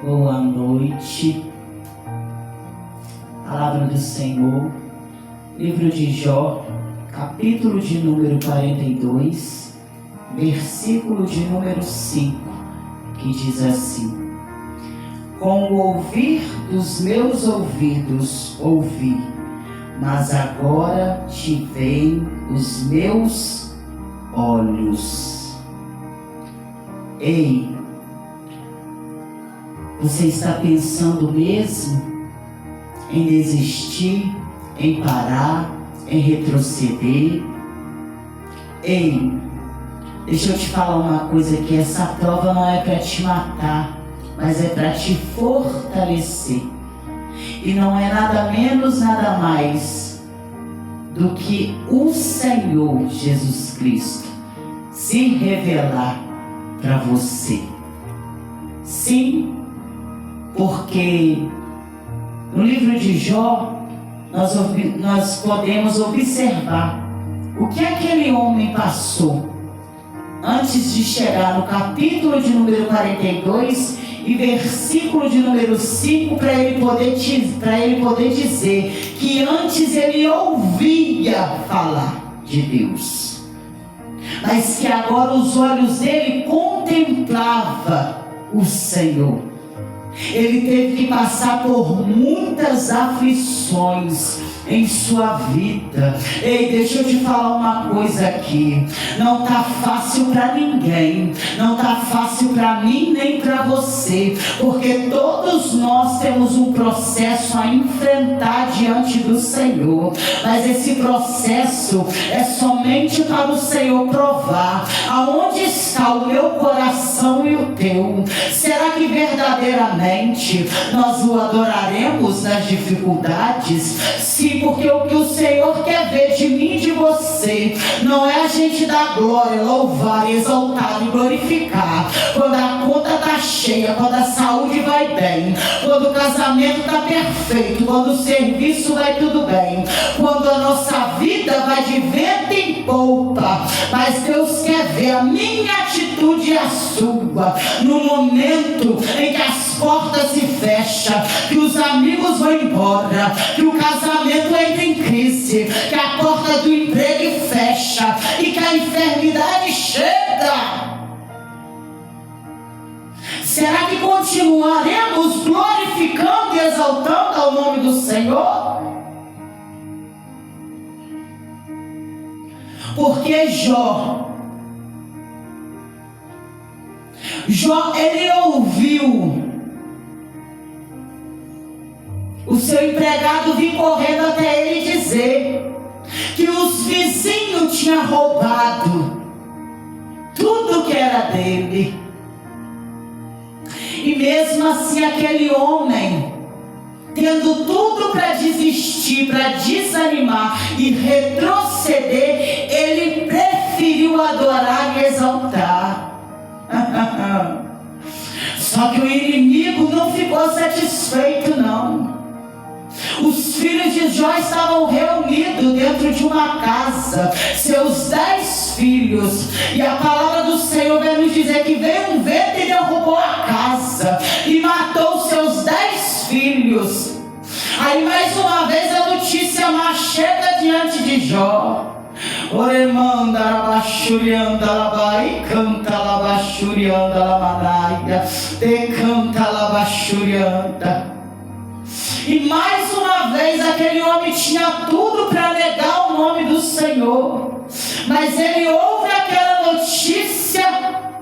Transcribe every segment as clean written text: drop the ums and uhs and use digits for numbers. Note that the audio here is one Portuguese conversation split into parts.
Boa noite. Palavra do Senhor, livro de Jó, capítulo de número 42, versículo de número 5, que diz assim: com o ouvir dos meus ouvidos ouvi, mas agora te veem os meus olhos. Ei, você está pensando mesmo em desistir, em parar, em retroceder? Ei, deixa eu te falar uma coisa aqui, essa prova não é para te matar, mas é para te fortalecer. E não é nada menos, nada mais do que o Senhor Jesus Cristo se revelar para você. Sim, porque no livro de Jó nós podemos observar o que aquele homem passou antes de chegar no capítulo de número 42 e versículo de número 5, para ele poder dizer que antes ele ouvia falar de Deus, mas que agora os olhos dele contemplavam o Senhor. Ele teve que passar por muitas aflições em sua vida. Ei, deixa eu te falar uma coisa aqui. Não está fácil para ninguém. Não está fácil para mim nem para você. Porque todos nós temos um processo a enfrentar diante do Senhor. Mas esse processo é somente para o Senhor provar aonde está o meu coração e o teu. Será que verdadeiramente nós o adoraremos nas dificuldades? Sim, porque o que o Senhor quer ver de mim e de você não é a gente dar glória, louvar, exaltar e glorificar quando a conta está cheia, quando a saúde vai bem, quando o casamento está perfeito, quando o serviço vai tudo bem, quando a nossa vida vai de vento em polpa. Mas Deus quer ver a minha atitude e a sua no momento em que as portas se fecham, que os amigos vão embora, que o casamento entra em crise, que a porta do emprego fecha e que a enfermidade chega. Será que continuaremos glorificando e exaltando ao nome do Senhor? Porque Jó, ele ouviu o seu empregado vir correndo até ele dizer que os vizinhos tinham roubado tudo que era dele. E mesmo assim aquele homem, tendo tudo para desistir, para desanimar e retroceder, ele preferiu adorar e exaltar. Só que o inimigo não ficou satisfeito, não. Os filhos de Jó estavam reunidos dentro de uma casa, seus 10 filhos, e a palavra do Senhor vai nos dizer que veio um vento e derrubou a casa e matou os seus 10 filhos. Aí mais uma vez a notícia má chega diante de Jó. Oremanda labachurianda labai, canta labachurianda labanaia, decanta labachurianda. E mais uma vez aquele homem tinha tudo para negar o nome do Senhor, mas ele ouve aquela notícia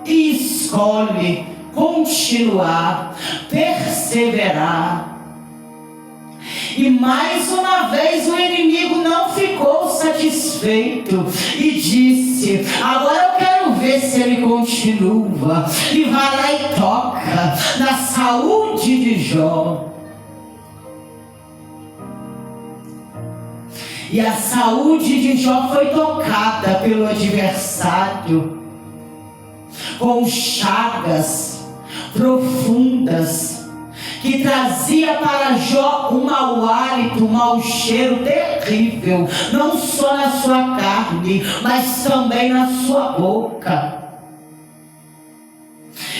e escolhe continuar, perseverar. E mais uma vez o inimigo não ficou satisfeito e disse: agora eu quero ver se ele continua. E vai lá e toca na saúde de Jó. E a saúde de Jó foi tocada pelo adversário com chagas profundas que trazia para Jó um mau hálito, um mau cheiro terrível, não só na sua carne, mas também na sua boca.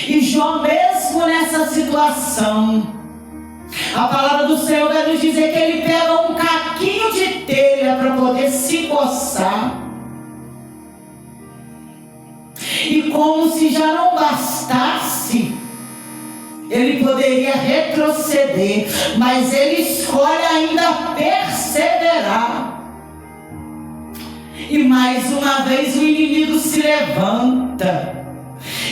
E Jó, mesmo nessa situação, situação. A palavra do Senhor vai nos dizer que ele pega um caquinho de telha para poder se coçar. E como se já não bastasse, ele poderia retroceder, mas ele escolhe ainda perseverar. E mais uma vez o inimigo se levanta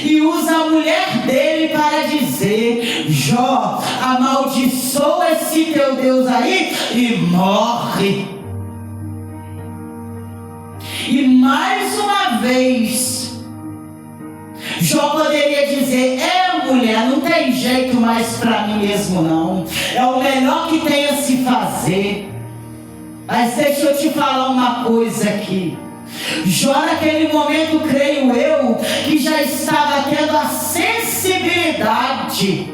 e usa a mulher dele para dizer: Jó, amaldiçoa esse teu Deus aí e morre. E mais uma vez Jó poderia dizer: mulher, não tem jeito mais para mim mesmo não, é o melhor que tem a se fazer. Mas deixa eu te falar uma coisa aqui. Jó naquele momento, creio eu, que já estava tendo a sensibilidade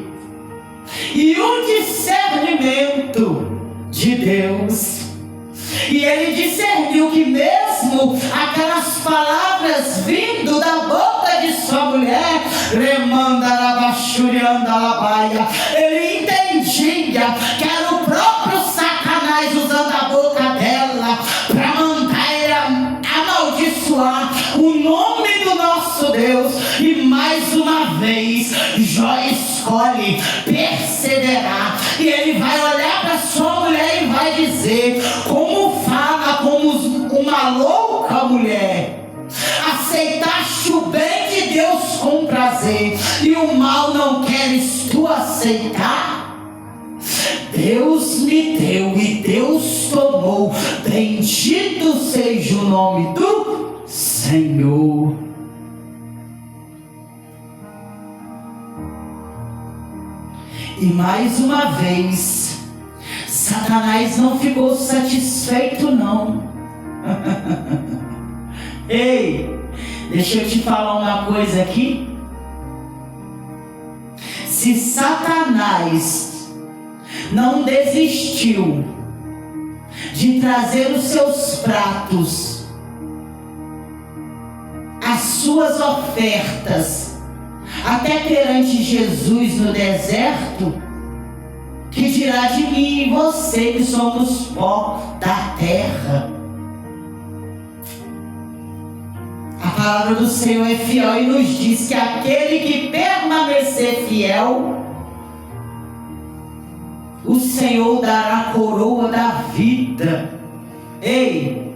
e o discernimento de Deus. E ele discerniu que mesmo aquelas palavras vindo da boca de sua mulher, ele entendia que era o próprio Satanás usando a boca dela para mandar ele amaldiçoar o nome do nosso Deus. E mais uma vez Jó escolhe perseverar, e ele vai olhar para sua mulher e vai dizer: como fala como uma louca mulher, aceitaste o bem de Deus com prazer, e o mal não queres tu aceitar? Deus me deu e Deus tomou, bendito seja o nome do Senhor. E mais uma vez Satanás não ficou satisfeito não. Ei, deixa eu te falar uma coisa aqui. Se Satanás não desistiu de trazer os seus pratos, as suas ofertas, até perante Jesus no deserto, que dirá de mim e você, que somos pó da terra? A palavra do Senhor é fiel e nos diz que aquele que permanecer fiel, o Senhor dará a coroa da vida. Ei,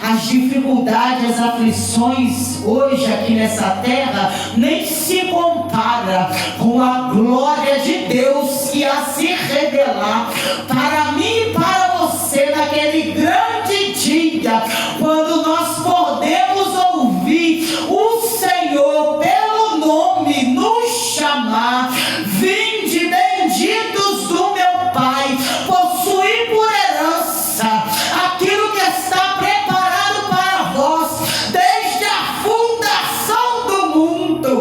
as dificuldades, as aflições hoje aqui nessa terra nem se compara com a glória de Deus que há se revelar para mim e para você naquele grande dia, quando nós podemos ouvir o Senhor pelo nome nos chamar: vinde benditos do meu Pai, possuí por herança aquilo que está preparado para vós desde a fundação do mundo.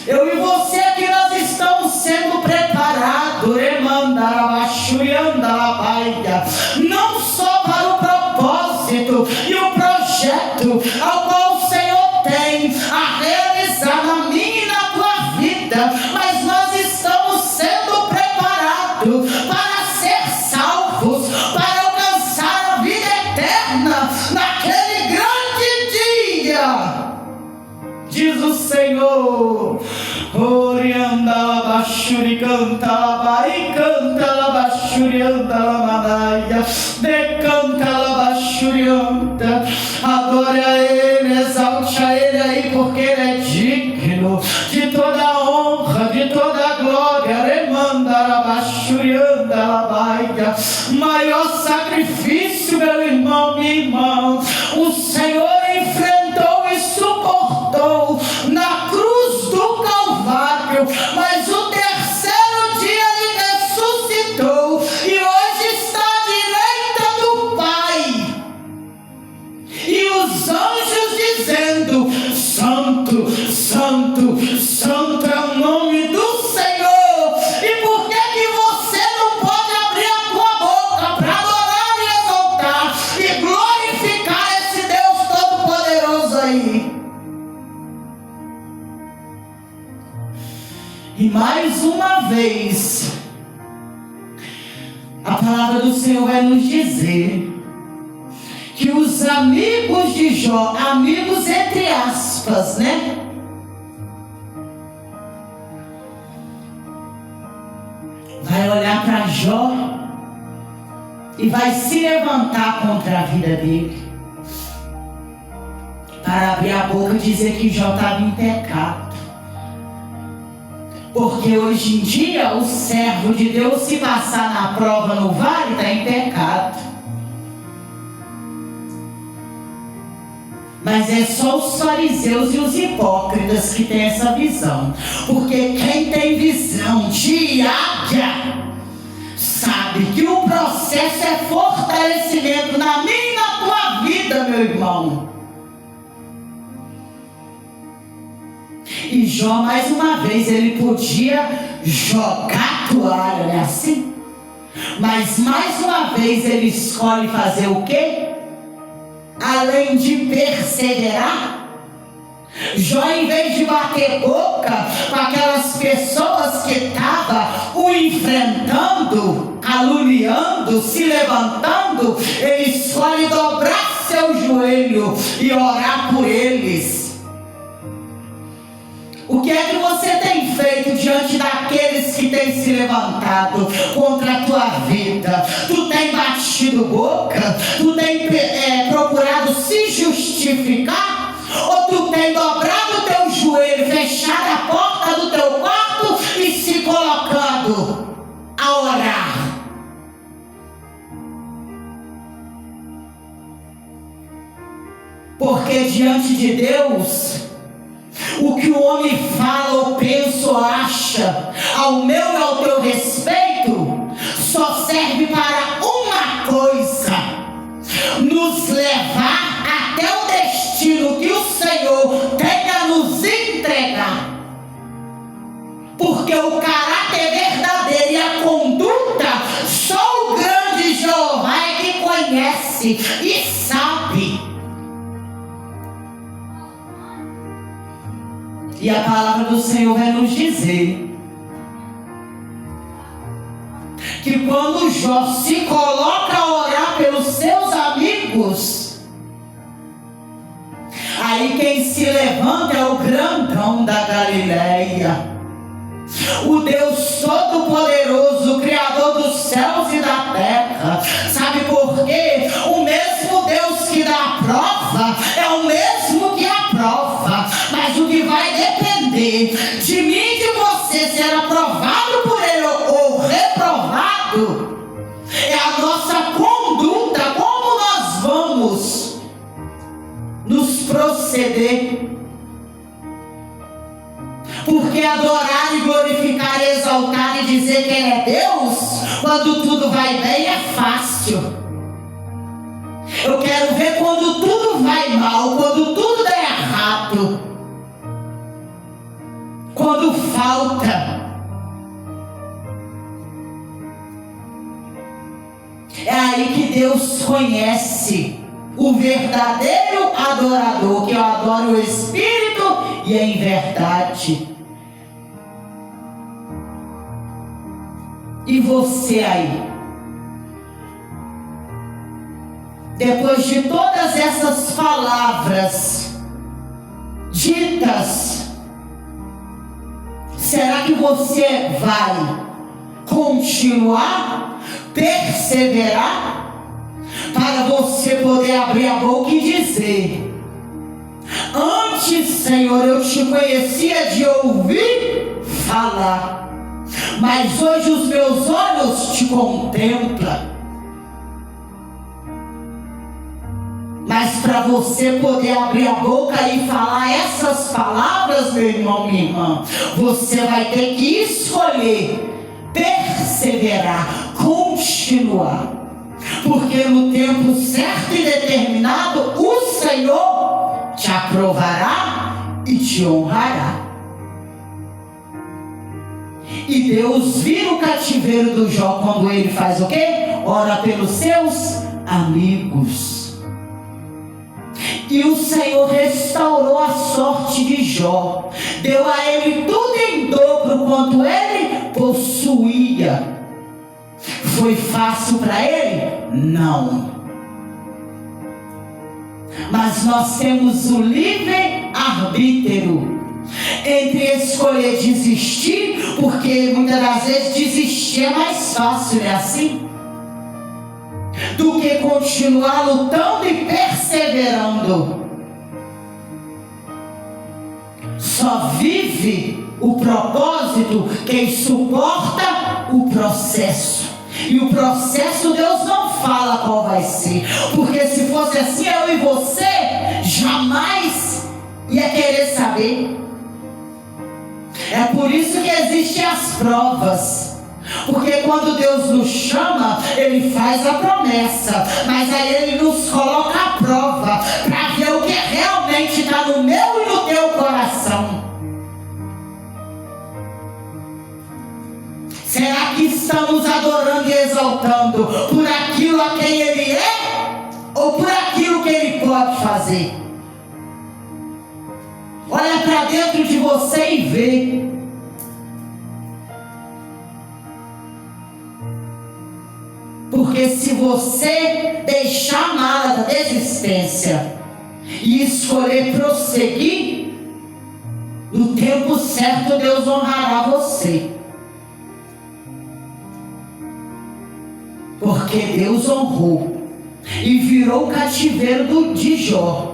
Eu e você aqui, nós estamos sendo preparados, não só para o propósito e o projeto ao qual o Senhor tem a realizar na minha e na tua vida, mas nós estamos sendo preparados para ser salvos, para alcançar a vida eterna naquele grande dia, diz o Senhor. Orianda labashuri canta labai canta labashuri anda lamanaia de canta labashuri anda. Adore a Ele, exalte a Ele aí, porque Ele é digno de toda a honra, de toda a glória. Remanda labashuri anda labaia. Maior sacrifício, meu irmão, minha irmã, o Senhor enfrentou e suportou na cruz do Calvário, mas o terceiro dia Ele ressuscitou e hoje está à direita do Pai, e os anjos dizendo: Santo, Santo, Santo é o nome do Senhor. E por que você não pode abrir a tua boca para adorar e exaltar e glorificar esse Deus Todo-Poderoso aí? E mais uma vez, a palavra do Senhor vai nos dizer que os amigos de Jó, amigos entre aspas, né? Vai olhar para Jó e vai se levantar contra a vida dele, para abrir a boca e dizer que Jó estava em pecado. Porque hoje em dia o servo de Deus, se passar na prova no vale, está em pecado. Mas é só os fariseus e os hipócritas que têm essa visão. Porque quem tem visão de águia sabe que o processo é fortalecimento na minha e na tua vida, meu irmão. E Jó, mais uma vez, ele podia jogar a toalha, não é assim? Mas mais uma vez ele escolhe fazer o quê? Além de perseverar, Jó, em vez de bater boca com aquelas pessoas que estavam o enfrentando, caluniando, se levantando, ele escolhe dobrar seu joelho e orar por eles. O que é que você tem feito diante daqueles que têm se levantado contra a tua vida? Tu tem batido boca? Tu tem procurado se justificar? Ou tu tem dobrado o teu joelho, fechado a porta do teu quarto e se colocando a orar? Porque diante de Deus, o que o homem fala ou pensa ou acha ao meu e ao teu respeito só serve para uma coisa: nos levar até o destino que o Senhor tem a nos entregar. Porque o caráter verdadeiro e a conduta só o grande Jeová é que conhece e sabe. E a palavra do Senhor vai nos dizer que quando Jó se coloca a orar pelos seus amigos, aí quem se levanta é o grandão da Galileia, o Deus Todo-Poderoso, Criador dos céus e da terra. Sabe por quê? O mesmo Deus que dá a prova é o mesmo que aprova. Mas o que vai depender de mim e de você ser aprovado por Ele ou reprovado é a nossa conduta, como nós vamos nos proceder. Porque adorar e glorificar, exaltar e dizer que Ele é Deus, quando tudo vai bem, é fácil. Eu quero ver quando tudo vai mal, quando tudo dá errado, quando falta. É aí que Deus conhece o verdadeiro adorador, que eu adoro o Espírito e em verdade. E você aí, depois de todas essas palavras ditas, será que você vai continuar, perseverar, para você poder abrir a boca e dizer: antes, Senhor, eu te conhecia de ouvir falar, mas hoje os meus olhos te contemplam. Mas para você poder abrir a boca e falar essas palavras, meu irmão, minha irmã, você vai ter que escolher perseverar, continuar. Porque no tempo certo e determinado, o Senhor te aprovará e te honrará. E Deus vira o cativeiro do Jó quando ele faz o quê? Ora pelos seus amigos. E o Senhor restaurou a sorte de Jó, deu a ele tudo em dobro quanto ele possuía. Foi fácil para ele? Não. Mas nós temos o livre-arbítrio entre escolher desistir, porque muitas das vezes desistir é mais fácil, não é assim? Do que continuar lutando e perseverando. Só vive o propósito quem suporta o processo. E o processo Deus não fala qual vai ser, porque se fosse assim eu e você jamais ia querer saber. É por isso que existem as provas, porque quando Deus nos chama, Ele faz a promessa, mas aí Ele nos coloca a prova para ver o que realmente está no meu e no teu coração. Será que estamos adorando e exaltando por aquilo a quem Ele é ou por aquilo que Ele pode fazer? Olha para dentro de você e vê. Porque se você deixar a mala da desistência e escolher prosseguir, no tempo certo Deus honrará você. Porque Deus honrou e virou o cativeiro de Jó.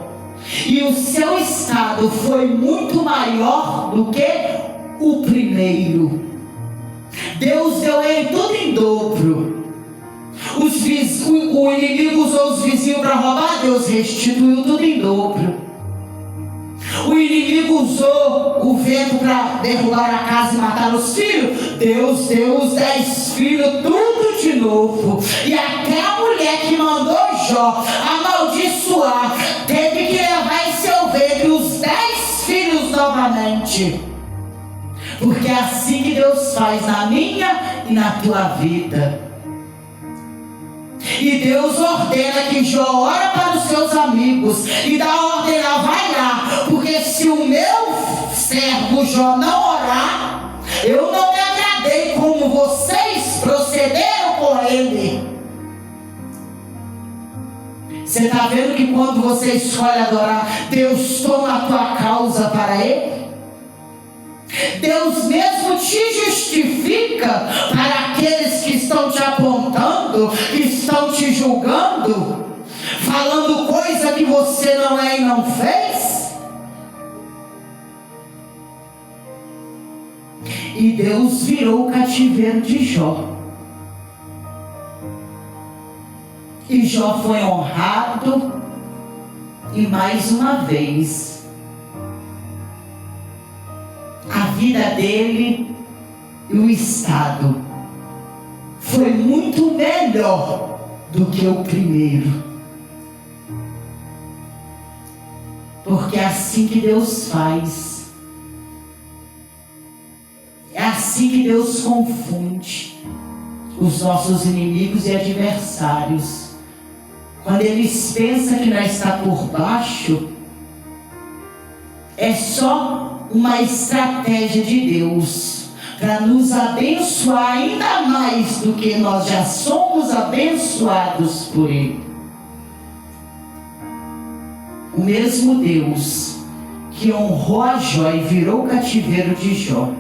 E o seu estado foi muito maior do que o primeiro. Deus deu a ele tudo em dobro. O inimigo usou os vizinhos para roubar, Deus restituiu tudo em dobro. O inimigo usou o vento para derrubar a casa e matar os filhos, Deus deu os 10 filhos tudo de novo. E até a mulher que mandou Jó amaldiçoar teve que levar em seu ventre os 10 filhos novamente. Porque é assim que Deus faz na minha e na tua vida. E Deus ordena que Jó ora para os seus amigos e dá ordem lá, vai lá, porque se o meu servo Jó não orar, eu não me agradei como vocês procederam com ele. Você está vendo que quando você escolhe adorar, Deus toma a tua causa para ele? Deus mesmo te justifica para aqueles que estão te apontando, que estão te julgando, falando coisa que você não é e não fez. E Deus virou o cativeiro de Jó. E Jó foi honrado, e mais uma vez a vida dele e o estado foi muito melhor do que o primeiro. Porque é assim que Deus faz. É assim que Deus confunde os nossos inimigos e adversários. Quando eles pensam que nós está por baixo, é só uma estratégia de Deus para nos abençoar ainda mais do que nós já somos abençoados por Ele. O mesmo Deus que honrou a Jó e virou o cativeiro de Jó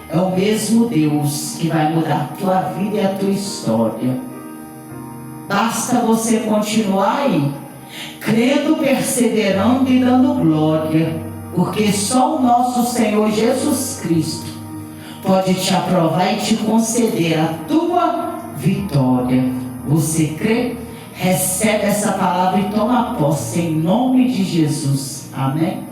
é o mesmo Deus que vai mudar a tua vida e a tua história. Basta você continuar aí, crendo, perseverando e dando glória. Porque só o nosso Senhor Jesus Cristo pode te aprovar e te conceder a tua vitória. Você crê? Recebe essa palavra e toma posse em nome de Jesus. Amém?